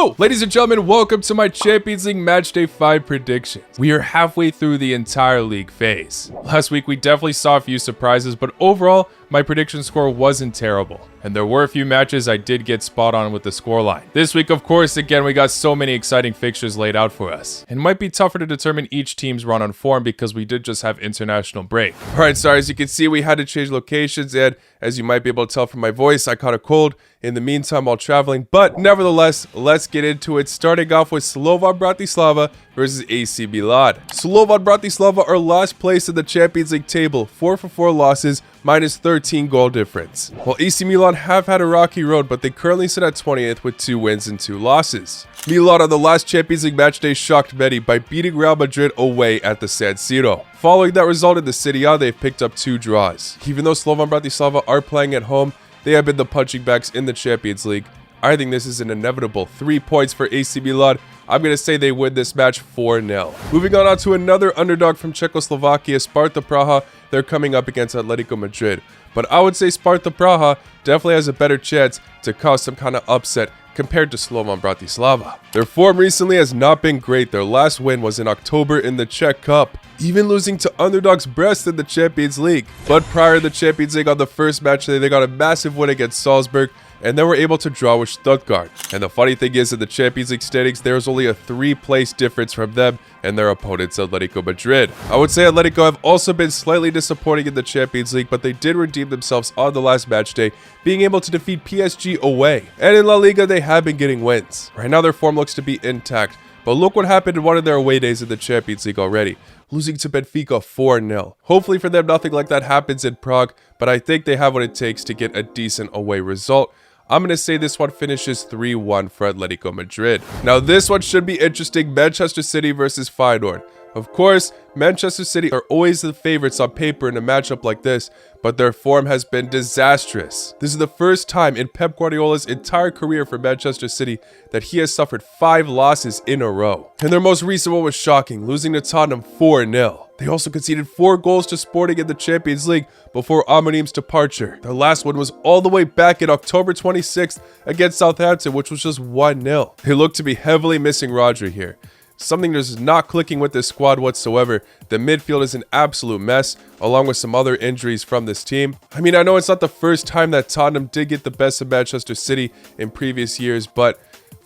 Yo, ladies and gentlemen, welcome to my Champions League Matchday 5 predictions. We are halfway through the entire league phase. Last week, we definitely saw a few surprises, but overall, my prediction score wasn't terrible. And there were a few matches I did get spot on with the scoreline. This week, of course, again, we got so many exciting fixtures laid out for us. It might be tougher to determine each team's run on form because we did just have international break. Alright, so as you can see, we had to change locations, and as you might be able to tell from my voice, I caught a cold in the meantime while traveling. But nevertheless, let's get into it, starting off with Slovan Bratislava versus AC Milan. Slovan Bratislava are last place in the Champions League table, 4 for 4 losses, minus 13 goal difference. While AC Milan have had a rocky road, but they currently sit at 20th with 2 wins and 2 losses. Milan on the last Champions League matchday shocked many by beating Real Madrid away at the San Siro. Following that result in the Serie A, they've picked up 2 draws. Even though Slovan Bratislava are playing at home, they have been the punching bags in the Champions League. I think this is an inevitable 3 points for AC Milan. I'm going to say they win this match 4-0. Moving on to another underdog from Czechoslovakia, Sparta Praha. They're coming up against Atletico Madrid. But I would say Sparta Praha definitely has a better chance to cause some kind of upset compared to Slovan Bratislava. Their form recently has not been great. Their last win was in October in the Czech Cup, even losing to underdogs Brest in the Champions League. But prior to the Champions League on the first match day, they got a massive win against Salzburg, and then were able to draw with Stuttgart. And the funny thing is, in the Champions League standings, there's only a 3-place difference from them and their opponents, Atletico Madrid. I would say Atletico have also been slightly disappointing in the Champions League, but they did redeem themselves on the last match day, being able to defeat PSG away. And in La Liga, they have been getting wins. Right now, their form looks to be intact, but look what happened in one of their away days in the Champions League already, losing to Benfica 4-0. Hopefully for them, nothing like that happens in Prague, but I think they have what it takes to get a decent away result. I'm going to say this one finishes 3-1 for Atletico Madrid. Now this one should be interesting, Manchester City versus Feyenoord. Of course, Manchester City are always the favorites on paper in a matchup like this, but their form has been disastrous. This is the first time in Pep Guardiola's entire career for Manchester City that he has suffered 5 losses in a row. And their most recent one was shocking, losing to Tottenham 4-0. They also conceded 4 goals to Sporting in the Champions League before Amorim's departure. Their last one was all the way back in October 26th against Southampton, which was just 1-0. They look to be heavily missing Rodri here. Something just not clicking with this squad whatsoever. The midfield is an absolute mess, along with some other injuries from this team. I mean, I know it's not the first time that Tottenham did get the best of Manchester City in previous years, but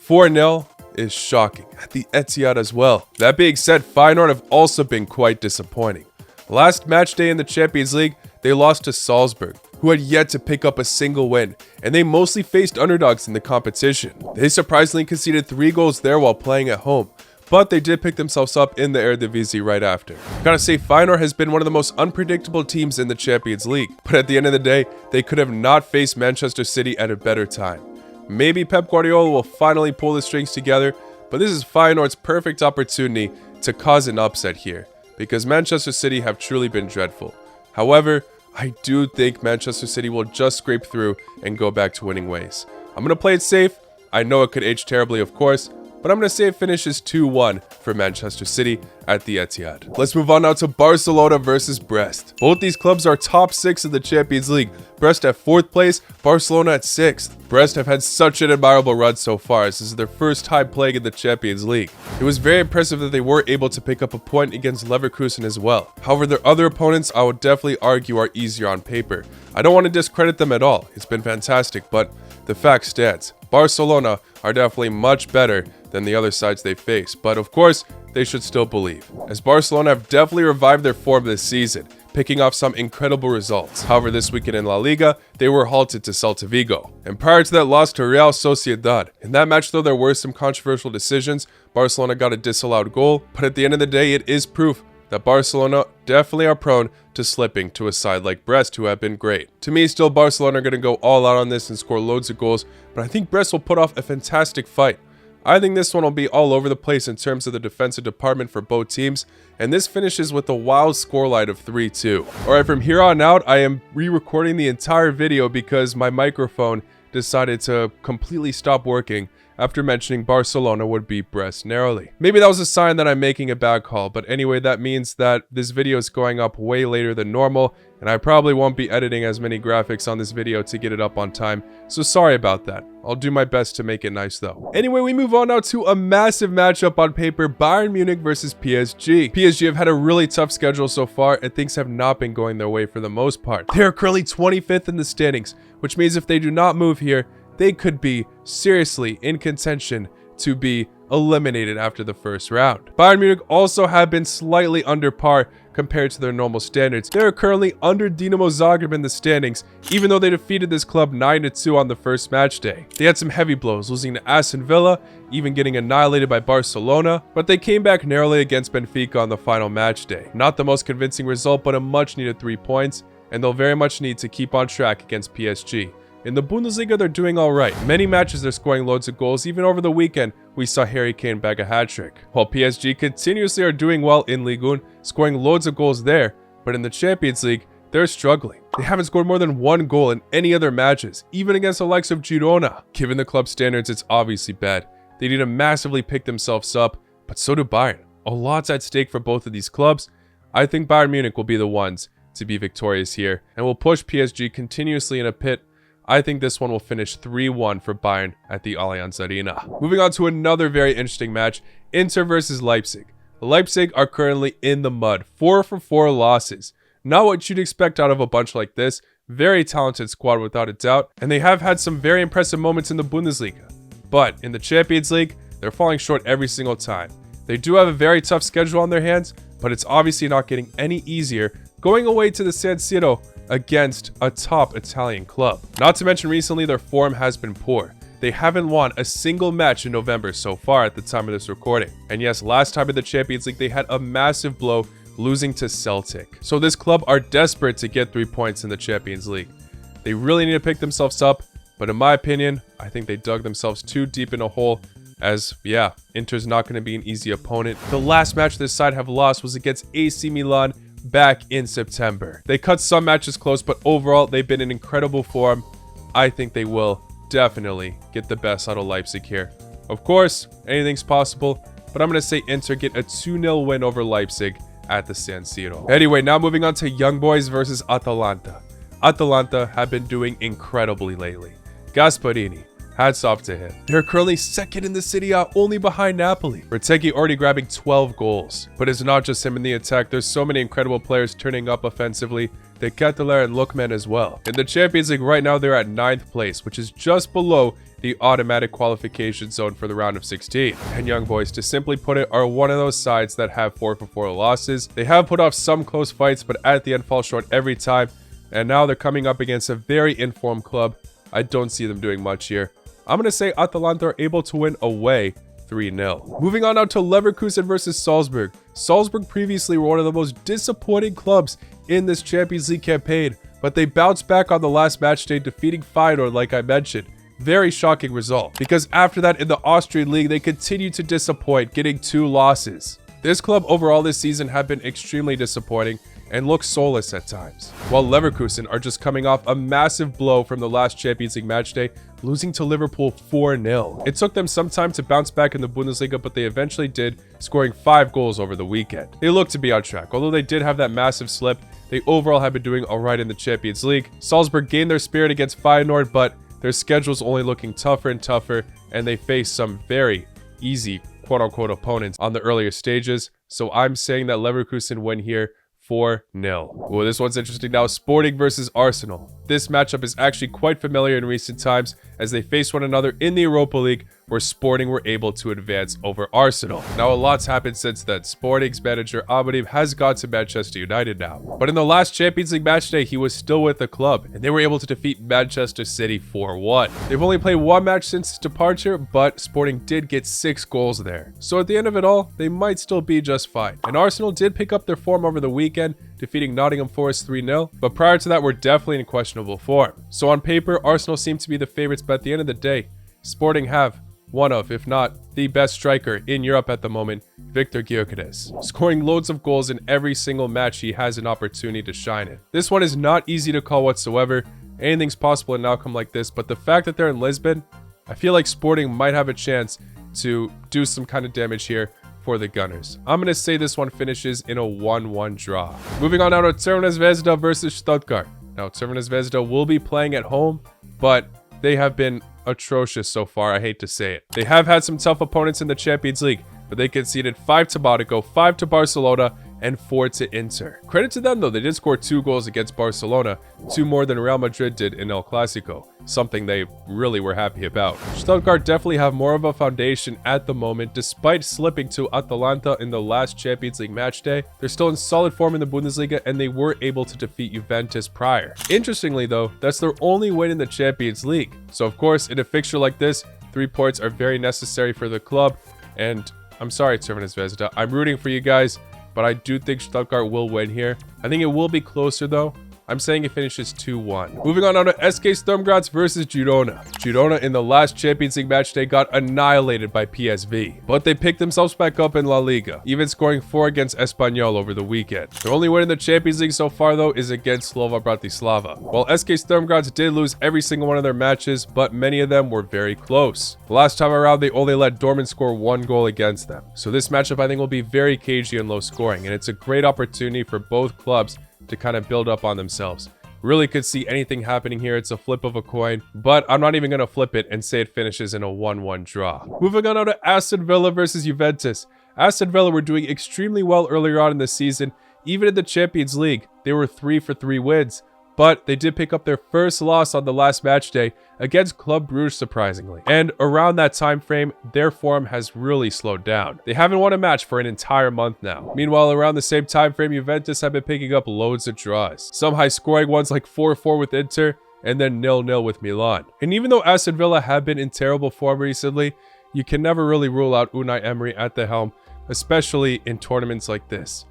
4-0 is shocking at the Etihad as well. That being said, Feyenoord have also been quite disappointing. Last match day in the Champions League, they lost to Salzburg, who had yet to pick up a single win, and they mostly faced underdogs in the competition. They surprisingly conceded 3 goals there while playing at home, but they did pick themselves up in the Eredivisie right after. Gotta say, Feyenoord has been one of the most unpredictable teams in the Champions League, but at the end of the day, they could have not faced Manchester City at a better time. Maybe Pep Guardiola will finally pull the strings together, but this is Feyenoord's perfect opportunity to cause an upset here, because Manchester City have truly been dreadful. However, I do think Manchester City will just scrape through and go back to winning ways. I'm going to play it safe. I know it could age terribly, of course, but I'm going to say it finishes 2-1 for Manchester City at the Etihad. Let's move on now to Barcelona versus Brest. Both these clubs are top 6 in the Champions League. Brest at 4th place, Barcelona at 6th. Brest have had such an admirable run so far, as this is their first time playing in the Champions League. It was very impressive that they were able to pick up a point against Leverkusen as well. However, their other opponents I would definitely argue are easier on paper. I don't want to discredit them at all. It's been fantastic, but the fact stands. Barcelona are definitely much better than the other sides they face, but of course, they should still believe, as Barcelona have definitely revived their form this season, picking off some incredible results. However, this weekend in La Liga, they were halted to Celta Vigo, and prior to that loss to Real Sociedad. In that match though, there were some controversial decisions. Barcelona got a disallowed goal, but at the end of the day, it is proof that Barcelona definitely are prone to slipping to a side like Brest, who have been great. To me, still Barcelona are going to go all out on this and score loads of goals, but I think Brest will put off a fantastic fight. I think this one will be all over the place in terms of the defensive department for both teams, and this finishes with a wild scoreline of 3-2. Alright, from here on out, I am re-recording the entire video because my microphone decided to completely stop working after mentioning Barcelona would beat Brest narrowly. Maybe that was a sign that I'm making a bad call, but anyway, that means that this video is going up way later than normal, and I probably won't be editing as many graphics on this video to get it up on time, so sorry about that. I'll do my best to make it nice though. Anyway, we move on now to a massive matchup on paper, Bayern Munich versus PSG. PSG have had a really tough schedule so far, and things have not been going their way for the most part. They are currently 25th in the standings, which means if they do not move here, they could be seriously in contention to be eliminated after the first round. Bayern Munich also have been slightly under par compared to their normal standards. They are currently under Dinamo Zagreb in the standings, even though they defeated this club 9-2 on the first match day. They had some heavy blows, losing to Aston Villa, even getting annihilated by Barcelona, but they came back narrowly against Benfica on the final match day. Not the most convincing result, but a much needed 3 points, and they'll very much need to keep on track against PSG. In the Bundesliga, they're doing alright. Many matches they're scoring loads of goals. Even over the weekend, we saw Harry Kane bag a hat-trick. While PSG continuously are doing well in Ligue 1, scoring loads of goals there, but in the Champions League, they're struggling. They haven't scored more than 1 goal in any other matches, even against the likes of Girona. Given the club's standards, it's obviously bad. They need to massively pick themselves up, but so do Bayern. A lot's at stake for both of these clubs. I think Bayern Munich will be the ones to be victorious here, and will push PSG continuously in a pit. I think this one will finish 3-1 for Bayern at the Allianz Arena. Moving on to another very interesting match, Inter versus Leipzig. Leipzig are currently in the mud, 4 for 4 losses. Not what you'd expect out of a bunch like this. Very talented squad without a doubt, and they have had some very impressive moments in the Bundesliga. But in the Champions League, they're falling short every single time. They do have a very tough schedule on their hands, but it's obviously not getting any easier going away to the San Siro against a top Italian club. Not to mention recently their form has been poor. They haven't won a single match in November so far at the time of this recording. And yes, last time in the Champions League they had a massive blow, losing to Celtic. So this club are desperate to get 3 points in the Champions League. They really need to pick themselves up, but in my opinion, I think they dug themselves too deep in a hole, as yeah, Inter's not going to be an easy opponent. The last match this side have lost was against AC Milan back in September. They cut some matches close, but overall they've been in incredible form. I think they will definitely get the best out of Leipzig here. Of course, anything's possible, but I'm going to say Inter get a 2-0 win over Leipzig at the San Siro. Anyway, now moving on to Young Boys versus Atalanta. Atalanta have been doing incredibly lately. Gasperini, hats off to him. They're currently second in the Serie A, only behind Napoli. Retegui already grabbing 12 goals. But it's not just him in the attack. There's so many incredible players turning up offensively. De Ketelaere and Lookman as well. In the Champions League right now, they're at 9th place, which is just below the automatic qualification zone for the round of 16. And Young Boys, to simply put it, are one of those sides that have 4 for 4 losses. They have put off some close fights, but at the end fall short every time. And now they're coming up against a very informed club. I don't see them doing much here. I'm going to say Atalanta are able to win away 3-0. Moving on now to Leverkusen versus Salzburg. Salzburg previously were one of the most disappointing clubs in this Champions League campaign, but they bounced back on the last match day, defeating Feyenoord like I mentioned. Very shocking result, because after that in the Austrian league, they continued to disappoint, getting 2 losses. This club overall this season have been extremely disappointing and look soulless at times, while Leverkusen are just coming off a massive blow from the last Champions League match day, losing to Liverpool 4-0. It took them some time to bounce back in the Bundesliga, but they eventually did, scoring 5 goals over the weekend. They look to be on track. Although they did have that massive slip, they overall have been doing alright in the Champions League. Salzburg gained their spirit against Feyenoord, but their schedule's only looking tougher and tougher, and they face some very easy quote-unquote opponents on the earlier stages. So I'm saying that Leverkusen win here 4-0. Well, this one's interesting now. Sporting versus Arsenal. This matchup is actually quite familiar in recent times, as they faced one another in the Europa League, where Sporting were able to advance over Arsenal. Now, a lot's happened since then. Sporting's manager Amorim has gone to Manchester United now. But in the last Champions League match day, he was still with the club, and they were able to defeat Manchester City 4-1. They've only played 1 match since his departure, but Sporting did get 6 goals there. So at the end of it all, they might still be just fine. And Arsenal did pick up their form over the weekend, defeating Nottingham Forest 3-0, but prior to that were definitely in questionable form. So on paper, Arsenal seem to be the favorites, but at the end of the day, Sporting have one of, if not the best striker in Europe at the moment, Victor Gyökeres, scoring loads of goals in every single match he has an opportunity to shine in. This one is not easy to call whatsoever. Anything's possible in an outcome like this, but the fact that they're in Lisbon, I feel like Sporting might have a chance to do some kind of damage here for the Gunners. I'm going to say this one finishes in a 1-1 draw. Moving on now to Crvena Zvezda versus Stuttgart. Now, Crvena Zvezda will be playing at home, but they have been atrocious so far. I hate to say it. They have had some tough opponents in the Champions League, but they conceded 5 to Monaco, 5 to Barcelona, and 4 to Inter. Credit to them though, they did score 2 goals against Barcelona, 2 more than Real Madrid did in El Clasico, something they really were happy about. Stuttgart definitely have more of a foundation at the moment. Despite slipping to Atalanta in the last Champions League match day, they're still in solid form in the Bundesliga, and they were able to defeat Juventus prior. Interestingly though, that's their only win in the Champions League. So of course, in a fixture like this, 3 points are very necessary for the club, and I'm sorry, Crvena Zvezda, I'm rooting for you guys, but I do think Stuttgart will win here. I think it will be closer though. I'm saying it finishes 2-1. Moving on now to SK Sturm Graz versus Girona. Girona in the last Champions League match day got annihilated by PSV, but they picked themselves back up in La Liga, even scoring 4 against Espanyol over the weekend. Their only win in the Champions League so far though is against Slovan Bratislava. While SK Sturm Graz did lose every single one of their matches, but many of them were very close. The last time around, they only let Dortmund score 1 goal against them. So this matchup I think will be very cagey and low scoring, and it's a great opportunity for both clubs to kind of build up on themselves. Really could see anything happening here. It's a flip of a coin, but I'm not even going to flip it and say it finishes in a 1-1 draw. Moving on now to Aston Villa versus Juventus. Aston Villa were doing extremely well earlier on in the season. Even in the Champions League, they were 3 for 3 wins. But they did pick up their first loss on the last match day against Club Brugge, surprisingly. And around that time frame, their form has really slowed down. They haven't won a match for an entire month now. Meanwhile, around the same time frame, Juventus have been picking up loads of draws. Some high-scoring ones like 4-4 with Inter, and then 0-0 with Milan. And even though Aston Villa have been in terrible form recently, you can never really rule out Unai Emery at the helm, especially in tournaments like this.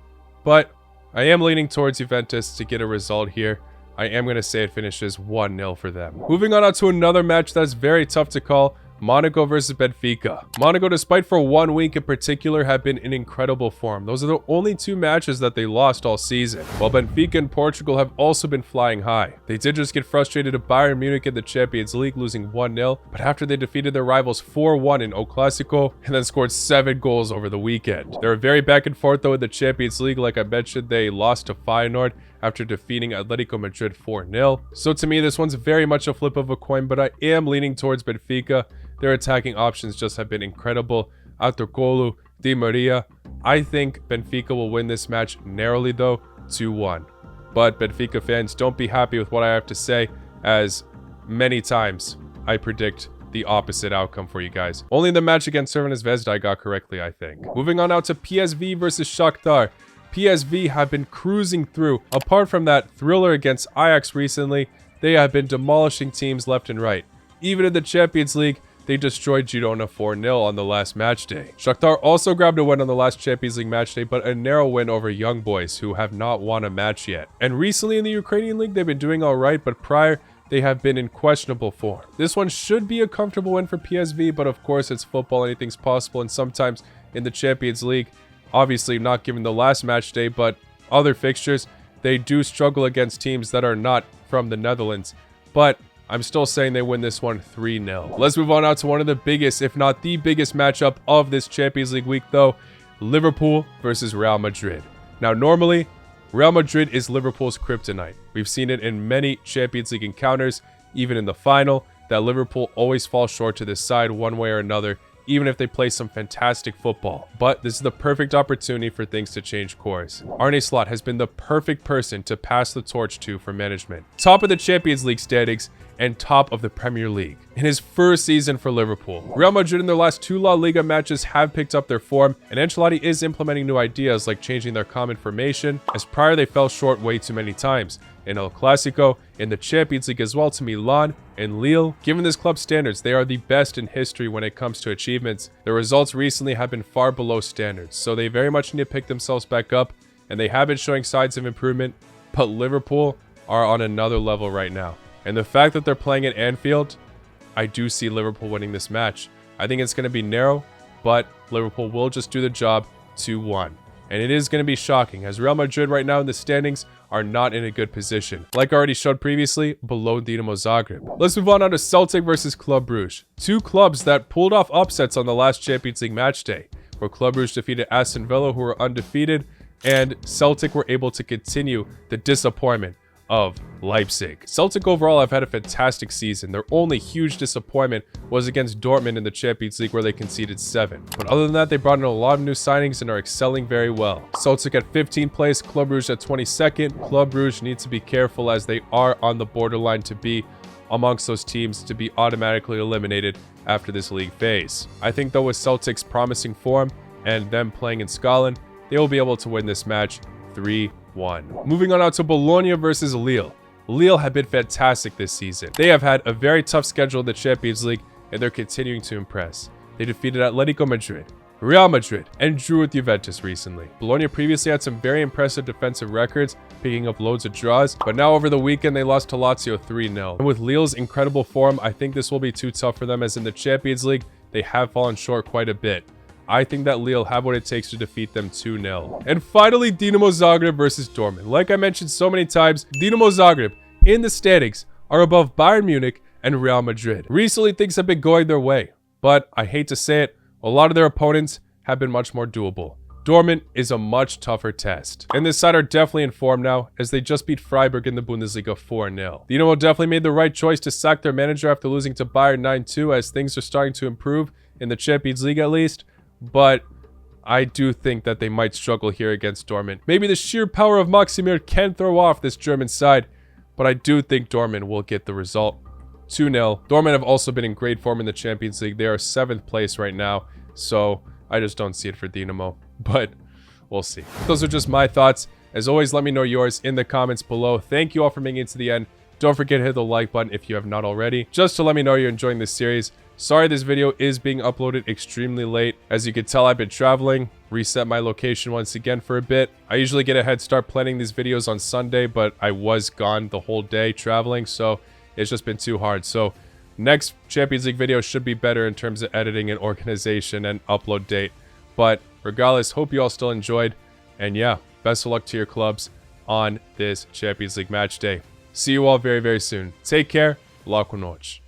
But I am leaning towards Juventus to get a result here. I am going to say it finishes 1-0 for them. Moving on to another match that's very tough to call. Monaco versus Benfica. Monaco, despite for 1 week in particular, have been in incredible form. Those are the only 2 matches that they lost all season, while Benfica and Portugal have also been flying high. They did just get frustrated at Bayern Munich in the Champions League, losing 1-0, but after they defeated their rivals 4-1 in El Clasico, and then scored 7 goals over the weekend. They were very back and forth though in the Champions League. Like I mentioned, they lost to Feyenoord after defeating Atletico Madrid 4-0. So to me, this one's very much a flip of a coin, but I am leaning towards Benfica. Their attacking options just have been incredible. Arturoglu, Di Maria. I think Benfica will win this match narrowly though, 2-1. But Benfica fans, don't be happy with what I have to say, as many times I predict the opposite outcome for you guys. Only in the match against Crvena Zvezda I got correctly, I think. Moving on now to PSV versus Shakhtar. PSV have been cruising through. Apart from that thriller against Ajax recently, they have been demolishing teams left and right. Even in the Champions League, they destroyed Girona 4-0 on the last match day. Shakhtar also grabbed a win on the last Champions League match day, but a narrow win over Young Boys, who have not won a match yet. And recently in the Ukrainian League, they've been doing alright, but prior, they have been in questionable form. This one should be a comfortable win for PSV, but of course it's football, anything's possible, and sometimes in the Champions League, obviously not given the last match day, but other fixtures, they do struggle against teams that are not from the Netherlands. But I'm still saying they win this one 3-0. Let's move on now to one of the biggest, if not the biggest matchup of this Champions League week though. Liverpool versus Real Madrid. Now normally, Real Madrid is Liverpool's kryptonite. We've seen it in many Champions League encounters, even in the final, that Liverpool always falls short to this side one way or another, even if they play some fantastic football. But this is the perfect opportunity for things to change course. Arne Slot has been the perfect person to pass the torch to for management. Top of the Champions League standings and top of the Premier League in his first season for Liverpool. Real Madrid in their last 2 La Liga matches have picked up their form, and Ancelotti is implementing new ideas like changing their common formation, as prior they fell short way too many times. In El Clasico, in the Champions League as well, to Milan and Lille. Given this club's standards, they are the best in history when it comes to achievements. Their results recently have been far below standards, so they very much need to pick themselves back up, and they have been showing signs of improvement, but Liverpool are on another level right now. And the fact that they're playing at Anfield, I do see Liverpool winning this match. I think it's going to be narrow, but Liverpool will just do the job 2-1. And it is going to be shocking, as Real Madrid right now in the standings are not in a good position. Like I already showed previously, below Dinamo Zagreb. Let's move on to Celtic versus Club Brugge. Two clubs that pulled off upsets on the last Champions League match day, where Club Brugge defeated Aston Villa, who were undefeated, and Celtic were able to continue the disappointment of Leipzig. Celtic overall have had a fantastic season. Their only huge disappointment was against Dortmund in the Champions League, where they conceded 7. But other than that, they brought in a lot of new signings and are excelling very well. Celtic at 15th place, Club Brugge at 22nd. Club Brugge needs to be careful, as they are on the borderline to be amongst those teams to be automatically eliminated after this league phase. I think though, with Celtic's promising form and them playing in Scotland, they will be able to win this match 3-1. Moving on out to Bologna versus Lille. Lille have been fantastic this season. They have had a very tough schedule in the Champions League, and they're continuing to impress. They defeated Atletico Madrid, Real Madrid, and drew with Juventus recently. Bologna previously had some very impressive defensive records, picking up loads of draws, but now over the weekend they lost to Lazio 3-0. And with Lille's incredible form, I think this will be too tough for them, as in the Champions League, they have fallen short quite a bit. I think that Lille have what it takes to defeat them 2-0. And finally, Dinamo Zagreb versus Dortmund. Like I mentioned so many times, Dinamo Zagreb in the standings are above Bayern Munich and Real Madrid. Recently, things have been going their way, but I hate to say it, a lot of their opponents have been much more doable. Dortmund is a much tougher test. And this side are definitely in form now, as they just beat Freiburg in the Bundesliga 4-0. Dinamo definitely made the right choice to sack their manager after losing to Bayern 9-2, as things are starting to improve in the Champions League at least. But I do think that they might struggle here against Dortmund. Maybe the sheer power of Maximir can throw off this German side, but I do think Dortmund will get the result. 2-0. Dortmund have also been in great form in the Champions League. They are 7th place right now, so I just don't see it for Dinamo, but we'll see. Those are just my thoughts. As always, let me know yours in the comments below. Thank you all for making it to the end. Don't forget to hit the like button if you have not already, just to let me know you're enjoying this series. Sorry this video is being uploaded extremely late. As you can tell, I've been traveling. Reset my location once again for a bit. I usually get a head start planning these videos on Sunday, but I was gone the whole day traveling, so it's just been too hard. So next Champions League video should be better in terms of editing and organization and upload date. But regardless, hope you all still enjoyed. And yeah, best of luck to your clubs on this Champions League match day. See you all very, very soon. Take care. La con noche.